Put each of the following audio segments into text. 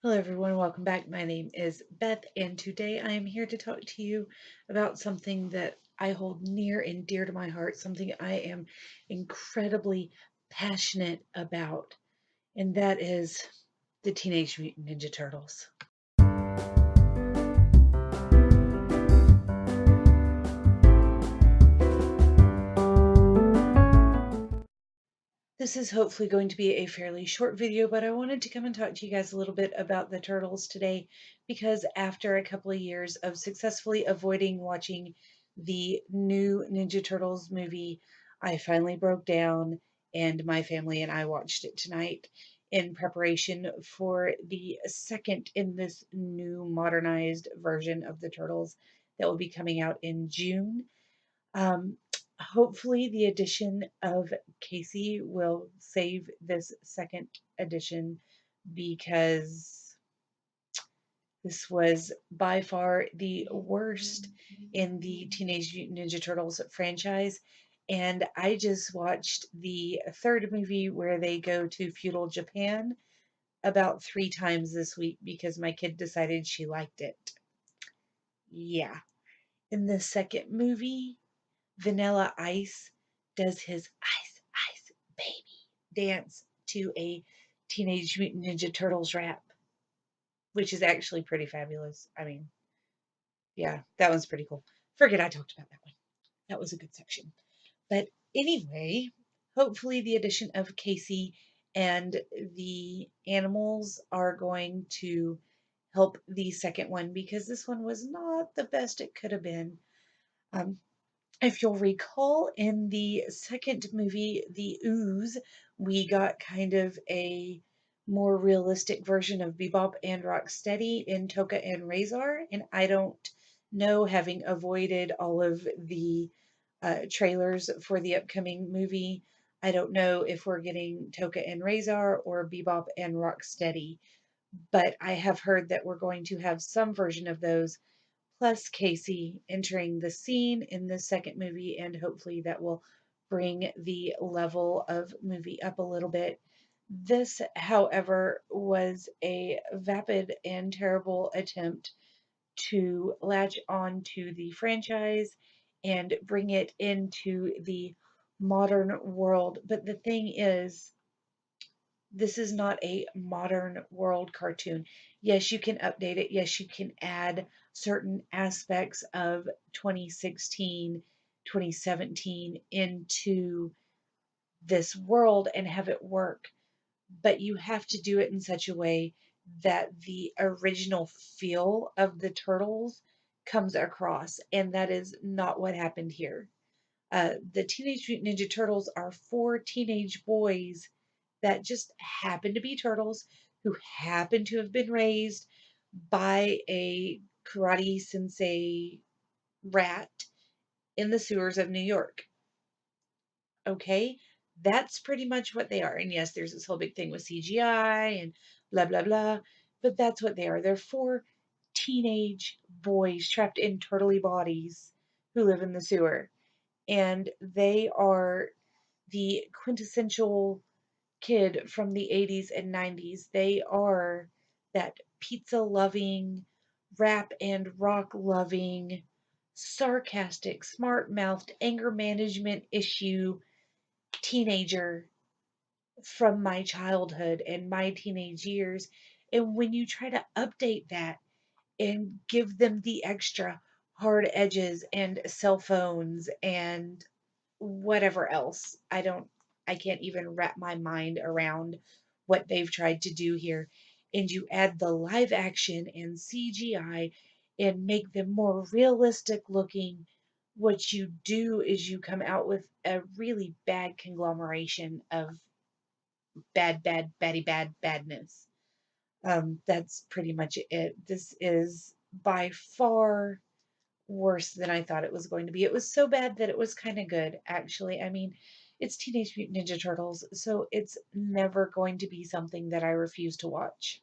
Hello, everyone. Welcome back. My name is Beth, and today I am here to talk to you about something that I hold near and dear to my heart, something I am incredibly passionate about, and that is the Teenage Mutant Ninja Turtles. This is hopefully going to be a fairly short video, but I wanted to come and talk to you guys a little bit about the Turtles today because after a couple of years of successfully avoiding watching the new Ninja Turtles movie, I finally broke down and my family and I watched it tonight in preparation for the second in this new modernized version of the Turtles that will be coming out in June. Um, Hopefully, the addition of Casey will save this second edition because this was by far the worst in the Teenage Mutant Ninja Turtles franchise. And I just watched the third movie where they go to feudal Japan about 3 times this week because my kid decided she liked it. Yeah. In the second movie, Vanilla Ice does his Ice Ice Baby dance to a Teenage Mutant Ninja Turtles rap, which is actually pretty fabulous. I mean, yeah, that one's pretty cool. Forget I talked about that one. That was a good section. But anyway, hopefully the addition of Casey and the animals are going to help the second one because this one was not the best it could have been. Um, If you'll recall, in the second movie, The Ooze, we got kind of a more realistic version of Bebop and Rocksteady in Toka and Razor, and I don't know, having avoided all of the trailers for the upcoming movie, I don't know if we're getting Toka and Razor or Bebop and Rocksteady, but I have heard that we're going to have some version of those plus Casey entering the scene in the second movie, and hopefully that will bring the level of movie up a little bit. This, however, was a vapid and terrible attempt to latch on to the franchise and bring it into the modern world. But the thing is, this is not a modern world cartoon. Yes, you can update it. Yes, you can add certain aspects of 2016, 2017 into this world and have it work, but you have to do it in such a way that the original feel of the turtles comes across, and that is not what happened here. The Teenage Mutant Ninja Turtles are four teenage boys that just happen to be turtles who happen to have been raised by a karate sensei rat in the sewers of New York. Okay? That's pretty much what they are. And yes, there's this whole big thing with CGI and blah, blah, blah. But that's what they are. They're four teenage boys trapped in turtly bodies who live in the sewer. And they are the quintessential kid from the 80s and 90s. They are that pizza loving, rap and rock loving, sarcastic, smart mouthed, anger management issue teenager from my childhood and my teenage years. And when you try to update that and give them the extra hard edges and cell phones and whatever else, I can't even wrap my mind around what they've tried to do here. And you add the live action and CGI and make them more realistic looking. What you do is you come out with a really bad conglomeration of bad badness. That's pretty much it. This is by far worse than I thought it was going to be. It was so bad that it was kind of good, actually. I mean, it's Teenage Mutant Ninja Turtles, so it's never going to be something that I refuse to watch.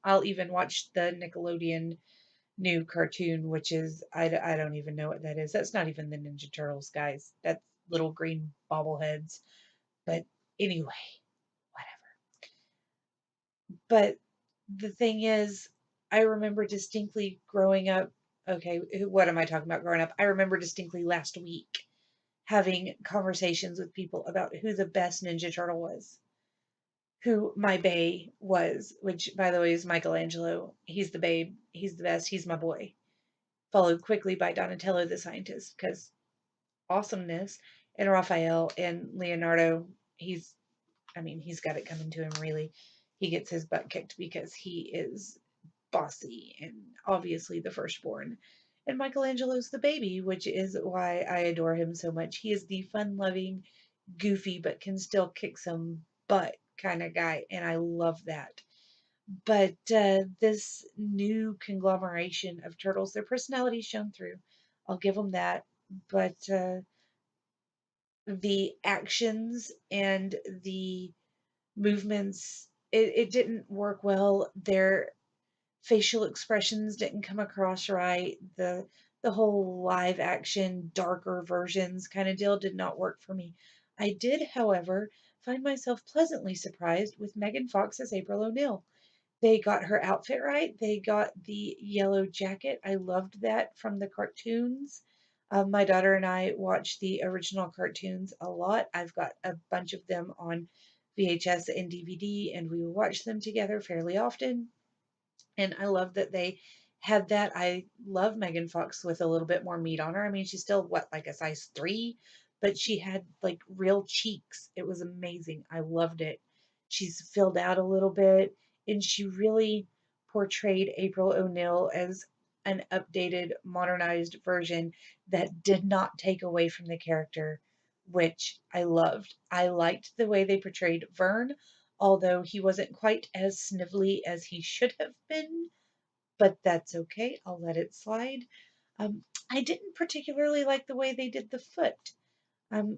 I'll even watch the Nickelodeon new cartoon, which is, I don't even know what that is. That's not even the Ninja Turtles, guys. That's little green bobbleheads. But anyway, whatever. But The thing is, I remember distinctly growing up. Okay, what am I talking about growing up? I remember distinctly last week having conversations with people about who the best Ninja Turtle was, who my bae was, which by the way is Michelangelo. He's the babe. He's the best. He's my boy. Followed quickly by Donatello the scientist, because awesomeness, and Raphael and Leonardo. He's, I mean, he's got it coming to him really. He gets his butt kicked because he is bossy and obviously the firstborn. And Michelangelo's the baby, which is why I adore him so much. He is the fun loving, goofy, but can still kick some butt kind of guy, and I love that. But this new conglomeration of turtles, their personalities shone through. I'll give them that. But the actions and the movements, it didn't work well. Their facial expressions didn't come across right. The whole live action darker versions kind of deal did not work for me. I did, however, find myself pleasantly surprised with Megan Fox as April O'Neil. They got her outfit right. They got the yellow jacket. I loved that from the cartoons. My daughter and I watched the original cartoons a lot. I've got a bunch of them on VHS and DVD, and we watch them together fairly often. And I love that they had that. I love Megan Fox with a little bit more meat on her. I mean, she's still what, like a size 3, but she had like real cheeks. It was amazing. I loved it. She's filled out a little bit, and she really portrayed April O'Neil as an updated, modernized version that did not take away from the character, which I loved. I liked the way they portrayed Vern, although he wasn't quite as snivelly as he should have been, but that's okay. I'll let it slide. I didn't particularly like the way they did the foot,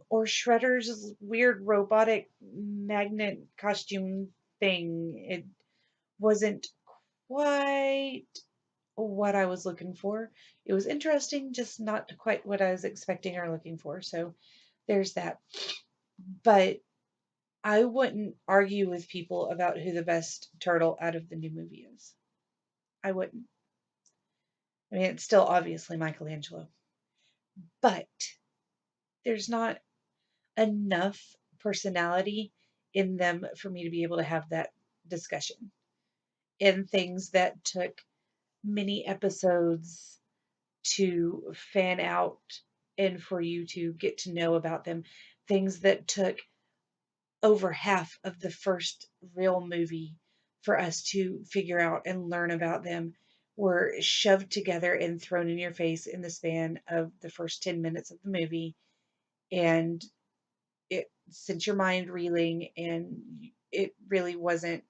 or Shredder's weird robotic magnet costume thing. It wasn't quite what I was looking for. It was interesting, just not quite what I was expecting or looking for. So there's that. But I wouldn't argue with people about who the best turtle out of the new movie is. I wouldn't. I mean, it's still obviously Michelangelo, but there's not enough personality in them for me to be able to have that discussion. In things that took many episodes to fan out and for you to get to know about them, things that took over half of the first real movie for us to figure out and learn about them were shoved together and thrown in your face in the span of the first 10 minutes of the movie, and it sent your mind reeling, and it really wasn't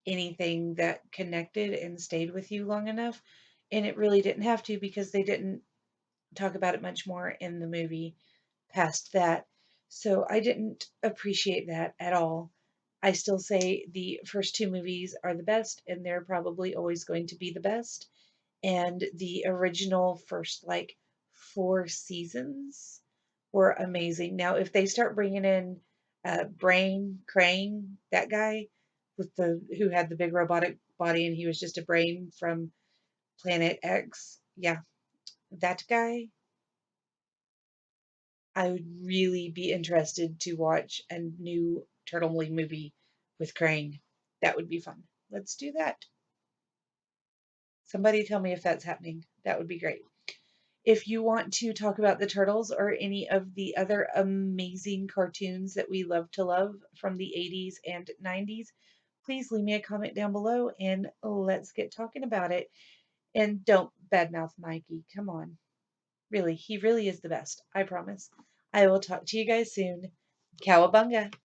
anything that connected and stayed with you long enough, and it really didn't have to because they didn't talk about it much more in the movie past that. So I didn't appreciate that at all. I still say the first two movies are the best, and they're probably always going to be the best. And the original first, like, 4 seasons were amazing. Now, if they start bringing in Brain Crane, that guy with the who had the big robotic body, and he was just a brain from Planet X, yeah, that guy, I would really be interested to watch a new Turtle movie with Krang. That would be fun. Let's do that. Somebody tell me if that's happening. That would be great. If you want to talk about the Turtles or any of the other amazing cartoons that we love to love from the 80s and 90s, please leave me a comment down below and let's get talking about it. And don't badmouth Mikey. Come on. Really, he really is the best. I promise. I will talk to you guys soon. Cowabunga.